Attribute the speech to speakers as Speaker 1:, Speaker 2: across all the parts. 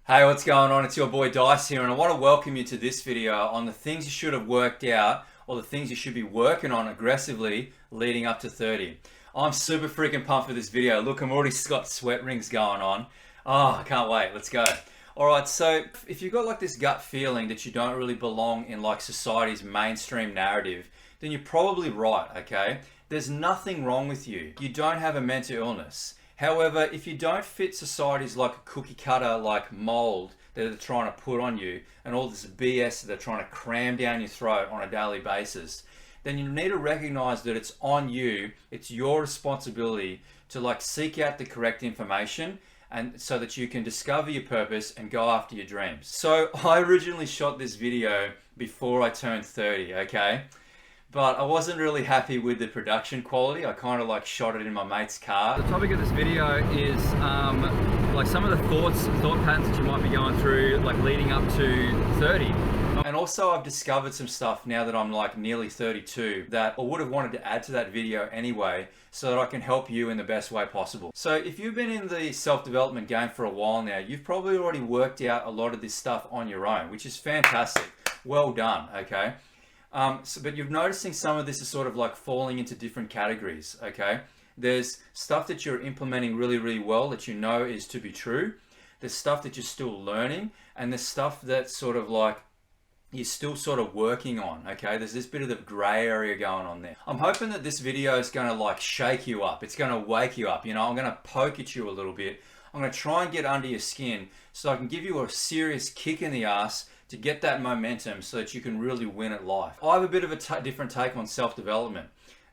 Speaker 1: Hey, what's going on? It's your boy Dice here, and I want to welcome you to this video on the things you should have worked out or the things you should be working on aggressively leading up to 30. I'm super freaking pumped for this video. Look, I'm already got sweat rings going on. Oh, I can't wait. Let's go. Alright, so if you've got like this gut feeling that you don't really belong in like society's mainstream narrative, then you're probably right, okay? There's nothing wrong with you. You don't have a mental illness. However, if you don't fit society's like a cookie cutter like mold that they're trying to put on you and all this BS that they're trying to cram down your throat on a daily basis, then you need to recognize that it's on you, it's your responsibility to like seek out the correct information and so that you can discover your purpose and go after your dreams. So I originally shot this video before I turned 30, okay? But I wasn't really happy with the production quality. I kind of like shot it in my mate's car. The topic of this video is like some of the thought patterns that you might be going through like leading up to 30. And also I've discovered some stuff now that I'm like nearly 32 that I would have wanted to add to that video anyway so that I can help you in the best way possible. So if you've been in the self-development game for a while now, you've probably already worked out a lot of this stuff on your own, which is fantastic. Well done, okay? But you're noticing some of this is sort of like falling into different categories, okay? There's stuff that you're implementing really, really well that you know is to be true. There's stuff that you're still learning, and there's stuff that's sort of like you're still sort of working on, okay? There's this bit of the gray area going on there. I'm hoping that this video is going to like shake you up. It's going to wake you up, you know? I'm going to poke at you a little bit. I'm going to try and get under your skin so I can give you a serious kick in the ass to get that momentum so that you can really win at life. I have a bit of a different take on self-development.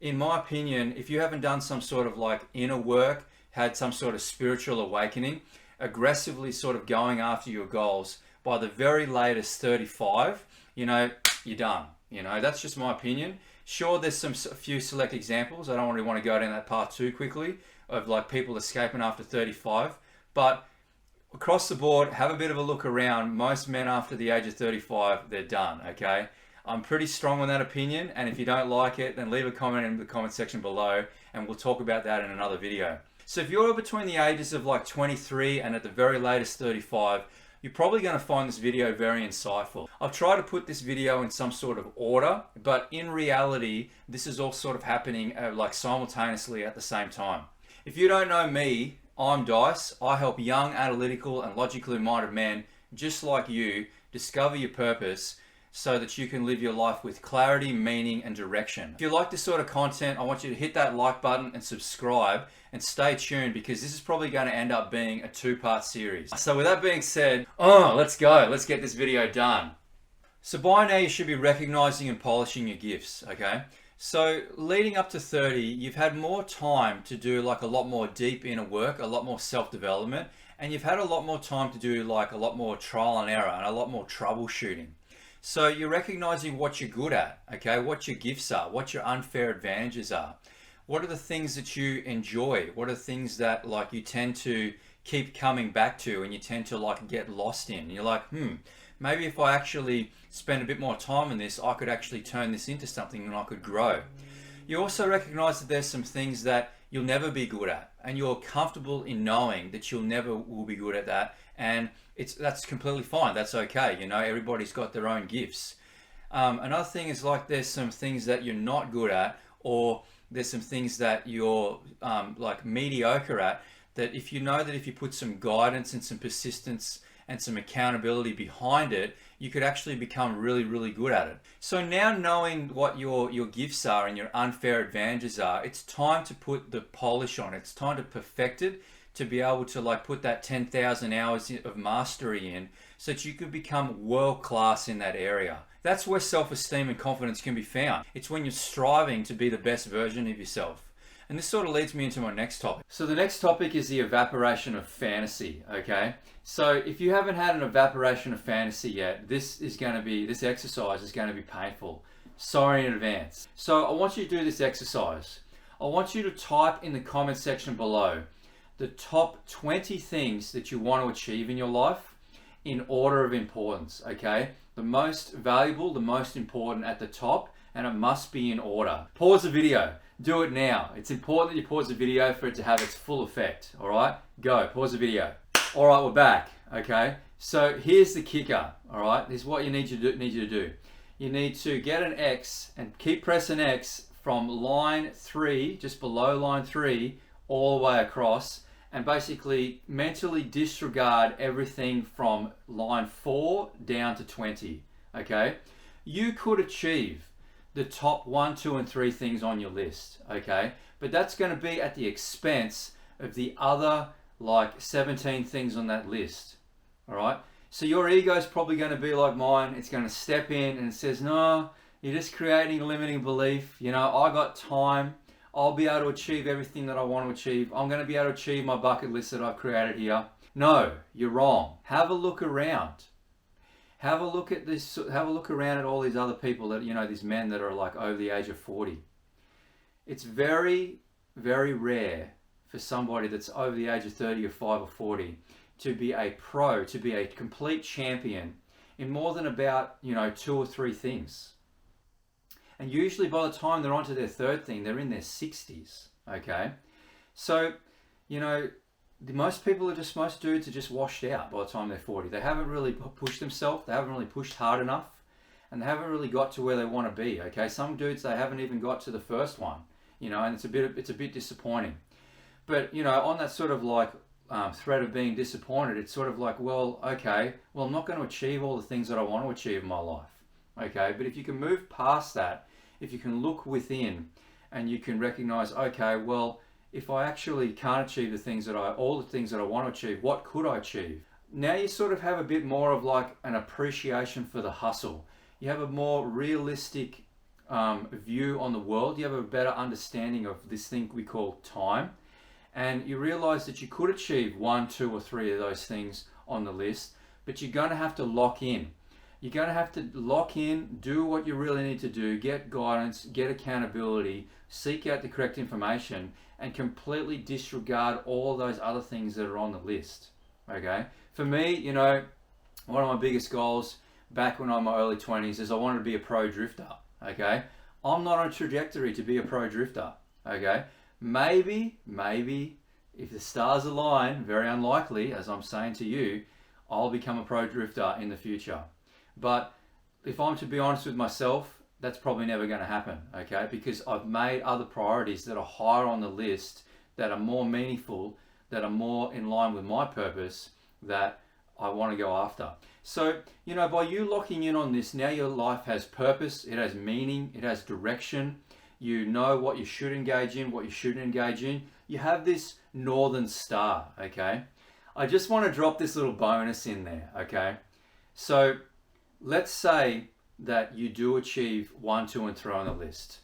Speaker 1: In my opinion, if you haven't done some sort of like inner work, had some sort of spiritual awakening, aggressively sort of going after your goals, by the very latest 35, you know, you're done. You know, that's just my opinion. Sure, there's a few select examples. I don't really want to go down that path too quickly of like people escaping after 35, but across the board, have a bit of a look around. Most men after the age of 35, they're done, okay? I'm pretty strong on that opinion, and if you don't like it, then leave a comment in the comment section below, and we'll talk about that in another video. So if you're between the ages of like 23 and at the very latest 35, you're probably going to find this video very insightful. I've tried to put this video in some sort of order, but in reality, this is all sort of happening like simultaneously at the same time. If you don't know me, I'm Dice. I help young, analytical, and logically minded men just like you discover your purpose so that you can live your life with clarity, meaning, and direction. If you like this sort of content, I want you to hit that like button and subscribe and stay tuned because this is probably going to end up being a two-part series. So with that being said, let's go. Let's get this video done. So by now you should be recognizing and polishing your gifts, okay? So leading up to 30, you've had more time to do like a lot more deep inner work, a lot more self-development, and you've had a lot more time to do like a lot more trial and error and a lot more troubleshooting. So you're recognizing what you're good at, okay? What your gifts are, what your unfair advantages are. What are the things that you enjoy? What are the things that like you tend to keep coming back to and you tend to like get lost in? You're like, maybe if I actually spend a bit more time in this, I could actually turn this into something and I could grow. You also recognize that there's some things that you'll never be good at, and you're comfortable in knowing that you'll never will be good at that, and that's completely fine. That's okay. You know, everybody's got their own gifts. Another thing is like there's some things that you're not good at, or there's some things that you're like mediocre at, that if you know that if you put some guidance and some persistence and some accountability behind it, you could actually become really, really good at it. So now knowing what your gifts are and your unfair advantages are, it's time to put the polish on it. It's time to perfect it, to be able to like put that 10,000 hours of mastery in so that you could become world-class in that area. That's where self-esteem and confidence can be found. It's when you're striving to be the best version of yourself. And this sort of leads me into my next topic. So the next topic is the evaporation of fantasy, okay? So if you haven't had an evaporation of fantasy yet, this exercise is going to be painful. Sorry in advance. So I want you to do this exercise. I want you to type in the comment section below the top 20 things that you want to achieve in your life in order of importance, okay? The most valuable, the most important at the top, and it must be in order. Pause the video. Do it now. It's important that you pause the video for it to have its full effect. All right, go, pause the video. All right, we're back, okay? So here's the kicker, all right? This is what you need you to do. You need to get an X and keep pressing X from line 3, just below line 3, all the way across, and basically mentally disregard everything from line 4 down to 20, okay? You could achieve the top 1, 2, and 3 things on your list, okay? But that's going to be at the expense of the other like 17 things on that list, all right? So your ego is probably going to be like mine. It's going to step in and it says, no, you're just creating a limiting belief. You know, I got time. I'll be able to achieve everything that I want to achieve. I'm going to be able to achieve my bucket list that I've created here. No, you're wrong. Have a look around. Have a look at this. Have a look around at all these other people that, you know, these men that are like over the age of 40. It's very, very rare for somebody that's over the age of 30 or 5 or 40 to be a pro, to be a complete champion in more than about, you know, 2 or 3 things. And usually by the time they're onto their 3rd thing, they're in their 60s, okay? So, you know, most dudes are just washed out by the time they're 40. They haven't really pushed themselves, they haven't really pushed hard enough, and they haven't really got to where they want to be, okay? Some dudes, they haven't even got to the first one, you know, and it's a bit disappointing. But, you know, on that sort of like thread of being disappointed, it's sort of like, well, okay, well, I'm not going to achieve all the things that I want to achieve in my life, okay? But if you can move past that, if you can look within and you can recognize, okay, well, if I actually can't achieve all the things that I want to achieve, what could I achieve? Now you sort of have a bit more of like an appreciation for the hustle. You have a more realistic view on the world. You have a better understanding of this thing we call time. And you realize that you could achieve 1, 2, or 3 of those things on the list, but you're going to have to lock in. You're going to have to lock in, do what you really need to do, get guidance, get accountability, seek out the correct information, and completely disregard all those other things that are on the list, okay? For me, you know, one of my biggest goals back when I'm in my early 20s is I wanted to be a pro drifter, okay? I'm not on a trajectory to be a pro drifter, okay? Maybe, if the stars align, very unlikely, as I'm saying to you, I'll become a pro drifter in the future. But if I'm to be honest with myself, that's probably never going to happen, okay? Because I've made other priorities that are higher on the list, that are more meaningful, that are more in line with my purpose, that I want to go after. So, you know, by you locking in on this, now your life has purpose, it has meaning, it has direction. You know what you should engage in, what you shouldn't engage in. You have this northern star, okay? I just want to drop this little bonus in there, okay? So let's say that you do achieve 1, 2, and 3 on the list.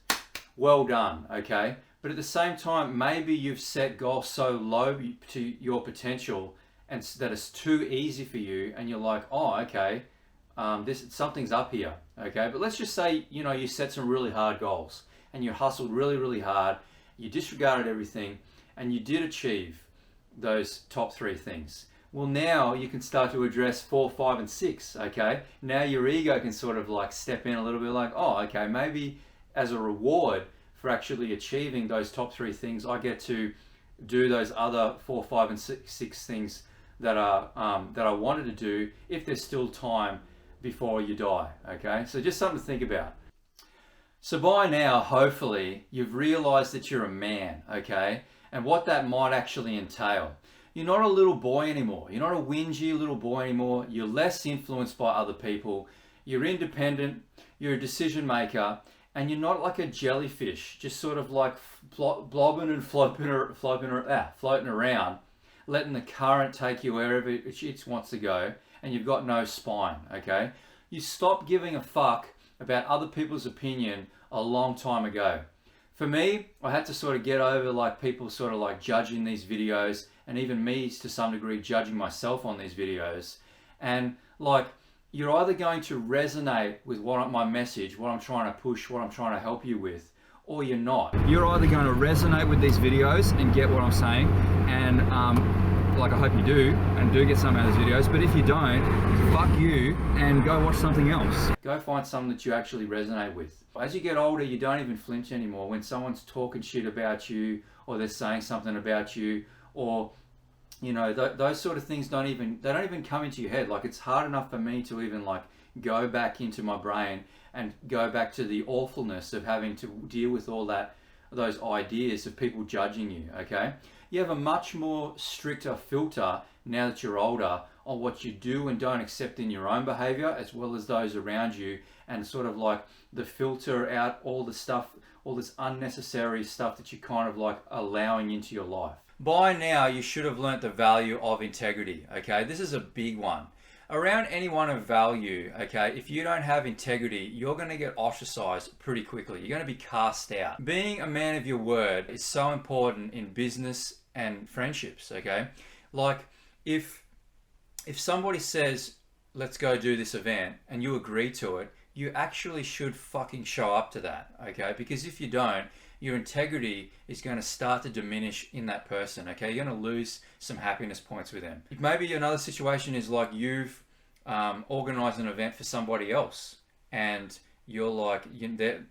Speaker 1: Well done, okay? But at the same time, maybe you've set goals so low to your potential and that it's too easy for you, and you're like, oh, okay, something's up here, okay? But let's just say, you know, you set some really hard goals and you hustled really, really hard, you disregarded everything, and you did achieve those top 3 things. Well, now you can start to address 4, 5, and 6, okay? Now your ego can sort of like step in a little bit like, oh, okay, maybe as a reward for actually achieving those top 3 things, I get to do those other 4, 5, and 6 things that I wanted to do if there's still time before you die, okay? So just something to think about. So by now, hopefully, you've realized that you're a man, okay? And what that might actually entail. You're not a little boy anymore. You're not a whingy little boy anymore. You're less influenced by other people. You're independent. You're a decision maker. And you're not like a jellyfish, just sort of like blobbing and floating around, letting the current take you wherever it wants to go, and you've got no spine, okay? You stop giving a fuck about other people's opinion a long time ago. For me, I had to sort of get over like people sort of like judging these videos, and even me to some degree judging myself on these videos. And like, you're either going to resonate with my message, what I'm trying to push, what I'm trying to help you with, or you're not. You're either going to resonate with these videos and get what I'm saying, and like I hope you do, and do get some out of these videos, but if you don't, fuck you and go watch something else. Go find something that you actually resonate with. As you get older, you don't even flinch anymore when someone's talking shit about you, or they're saying something about you, or you know, those sort of things they don't even come into your head. Like, it's hard enough for me to even like go back into my brain and go back to the awfulness of having to deal with all that, those ideas of people judging you. Okay, you have a much more stricter filter now that you're older on what you do and don't accept in your own behavior, as well as those around you, and sort of like the filter out all the stuff, all this unnecessary stuff that you're kind of like allowing into your life. By now, you should have learnt the value of integrity. Okay, this is a big one. Around anyone of value, okay, if you don't have integrity, you're going to get ostracized pretty quickly. You're going to be cast out. Being a man of your word is so important in business and friendships, okay? Like, if somebody says, let's go do this event, and you agree to it, you actually should fucking show up to that, okay? Because if you don't, your integrity is going to start to diminish in that person, okay? You're going to lose some happiness points with them. Maybe another situation is like you've organized an event for somebody else, and you're like,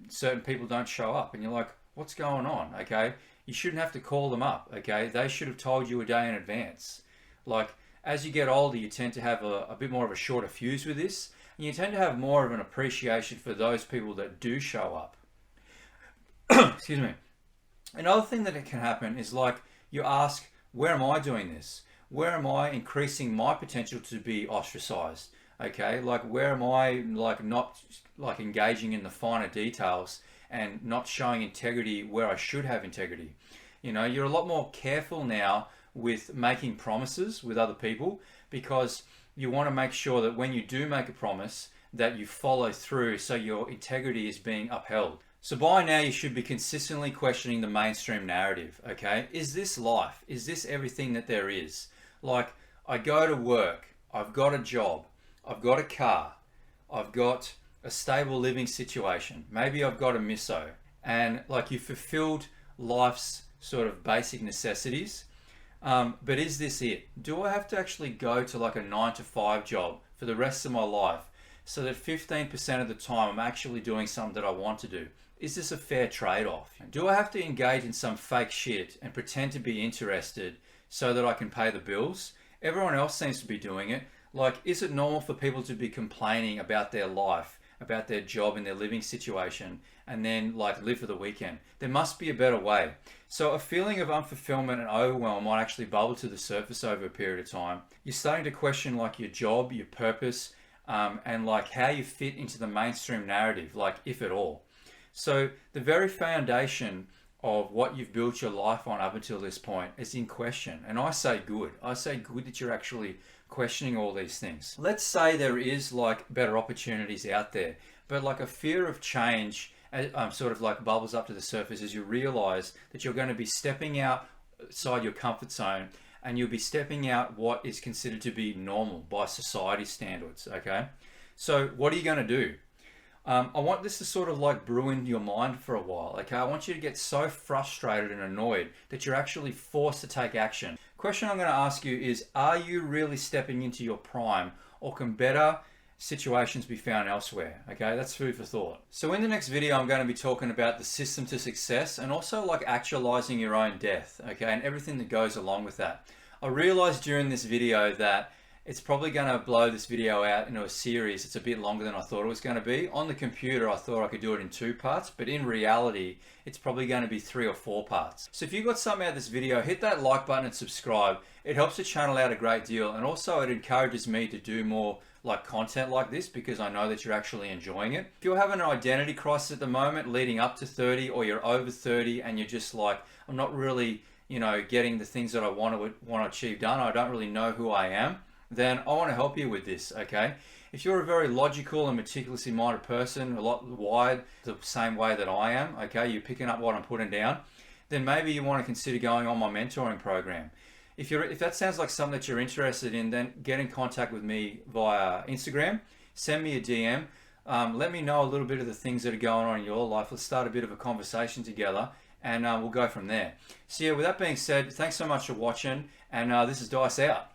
Speaker 1: certain people don't show up, and you're like, what's going on, okay? You shouldn't have to call them up, okay? They should have told you a day in advance. Like, as you get older, you tend to have a bit more of a shorter fuse with this, and you tend to have more of an appreciation for those people that do show up. Excuse me. Another thing that it can happen is like you ask, where am I doing this? Where am I increasing my potential to be ostracized? Okay, like where am I like not like engaging in the finer details and not showing integrity where I should have integrity? You know, you're a lot more careful now with making promises with other people, because you want to make sure that when you do make a promise that you follow through, so your integrity is being upheld. So by now you should be consistently questioning the mainstream narrative, okay? Is this life? Is this everything that there is? Like, I go to work, I've got a job, I've got a car, I've got a stable living situation, maybe I've got a misso, and like you fulfilled life's sort of basic necessities. But is this it? Do I have to actually go to like a 9-to-5 job for the rest of my life so that 15% of the time I'm actually doing something that I want to do? Is this a fair trade-off? Do I have to engage in some fake shit and pretend to be interested so that I can pay the bills? Everyone else seems to be doing it. Like, is it normal for people to be complaining about their life, about their job and their living situation, and then like live for the weekend? There must be a better way. So a feeling of unfulfillment and overwhelm might actually bubble to the surface over a period of time. You're starting to question like your job, your purpose, and like how you fit into the mainstream narrative, like if at all. So the very foundation of what you've built your life on up until this point is in question. And I say good. I say good that you're actually questioning all these things. Let's say there is like better opportunities out there, but like a fear of change sort of like bubbles up to the surface as you realize that you're going to be stepping outside your comfort zone, and you'll be stepping out what is considered to be normal by society standards, okay? So what are you going to do? I want this to sort of like brew in your mind for a while, okay? I want you to get so frustrated and annoyed that you're actually forced to take action. Question I'm going to ask you is, are you really stepping into your prime, or can better situations be found elsewhere? Okay, that's food for thought. So in the next video, I'm going to be talking about the system to success, and also like actualizing your own death, okay, and everything that goes along with that. I realized during this video that it's probably going to blow this video out into a series. It's a bit longer than I thought it was going to be. On the computer, I thought I could do it in 2 parts, but in reality, it's probably going to be 3 or 4 parts. So if you got something out of this video, hit that like button and subscribe. It helps the channel out a great deal, and also it encourages me to do more like content like this, because I know that you're actually enjoying it. If you're having an identity crisis at the moment leading up to 30, or you're over 30 and you're just like, I'm not really, you know, getting the things that I want to achieve done, I don't really know who I am, then I want to help you with this, okay? If you're a very logical and meticulously minded person, a lot wired the same way that I am, okay, you're picking up what I'm putting down, then maybe you want to consider going on my mentoring program. If that sounds like something that you're interested in, then get in contact with me via Instagram, send me a DM, let me know a little bit of the things that are going on in your life. Let's start a bit of a conversation together, and we'll go from there. So yeah, with that being said, thanks so much for watching, and this is Dice out.